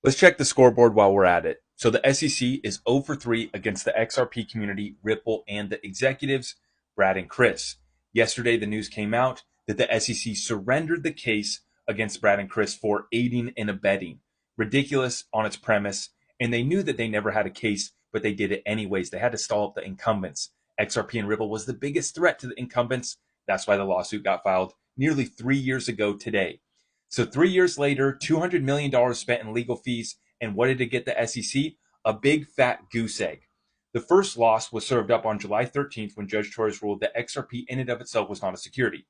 Let's check the scoreboard while we're at it. So the SEC is 0 for 3 against the XRP community, Ripple, and the executives, Brad and Chris. Yesterday, the news came out that the SEC surrendered the case against Brad and Chris for aiding and abetting. Ridiculous on its premise, and they knew that they never had a case, but they did it anyways. They had to stall up the incumbents. XRP and Ripple was the biggest threat to the incumbents. That's why the lawsuit got filed nearly 3 years ago today. So 3 years later, $200 million spent in legal fees. And what did it get the SEC? A big fat goose egg. The first loss was served up on July 13th when Judge Torres ruled that XRP in and of itself was not a security.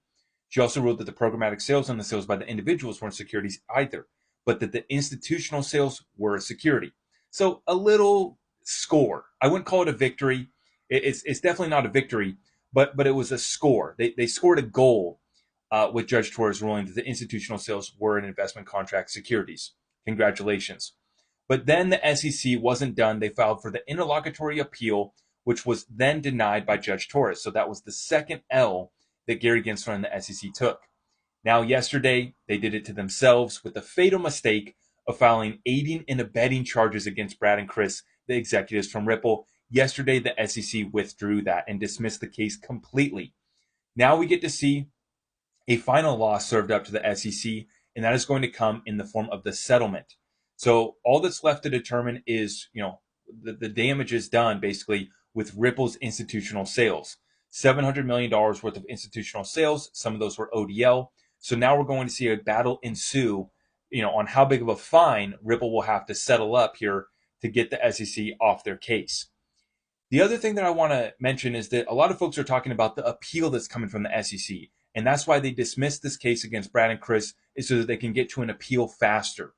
She also ruled that the programmatic sales and the sales by the individuals weren't securities either, but that the institutional sales were a security. So a little score. I wouldn't call it a victory. It's definitely not a victory, but it was a score. They scored a goal with Judge Torres ruling that the institutional sales were an investment contract securities. Congratulations. But then the SEC wasn't done. They filed for the interlocutory appeal, which was then denied by Judge Torres. So that was the second L that Gary Gensler and the SEC took. Now, yesterday, they did it to themselves with the fatal mistake of filing aiding and abetting charges against Brad and Chris, the executives from Ripple. Yesterday, the SEC withdrew that and dismissed the case completely. Now we get to see a final loss served up to the SEC, and that is going to come in the form of the settlement. So all that's left to determine is, the damage is done basically with Ripple's institutional sales. $700 million worth of institutional sales. Some of those were ODL. So now we're going to see a battle ensue, on how big of a fine Ripple will have to settle up here to get the SEC off their case. The other thing that I want to mention is that a lot of folks are talking about the appeal that's coming from the SEC. And that's why they dismissed this case against Brad and Chris, is so that they can get to an appeal faster.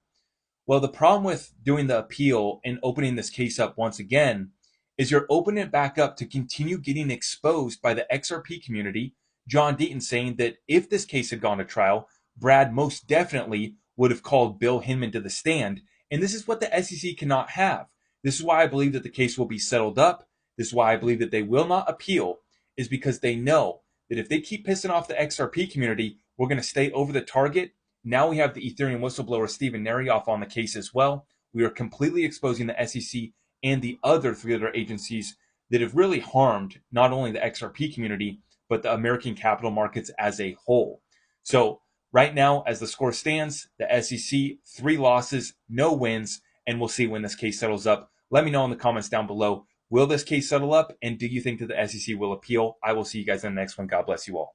Well, the problem with doing the appeal and opening this case up once again is you're opening it back up to continue getting exposed by the XRP community. John Deaton saying that if this case had gone to trial, Brad most definitely would have called Bill Hinman to the stand. And this is what the SEC cannot have. This is why I believe that the case will be settled up. This is why I believe that they will not appeal, is because they know that if they keep pissing off the XRP community, we're going to stay over the target. Now we have the Ethereum whistleblower Stephen Narioff on the case as well. We are completely exposing the SEC and the other three other agencies that have really harmed not only the XRP community, but the American capital markets as a whole. So right now, as the score stands, the SEC, 3 losses, no wins, and we'll see when this case settles up. Let me know in the comments down below. Will this case settle up? And do you think that the SEC will appeal? I will see you guys in the next one. God bless you all.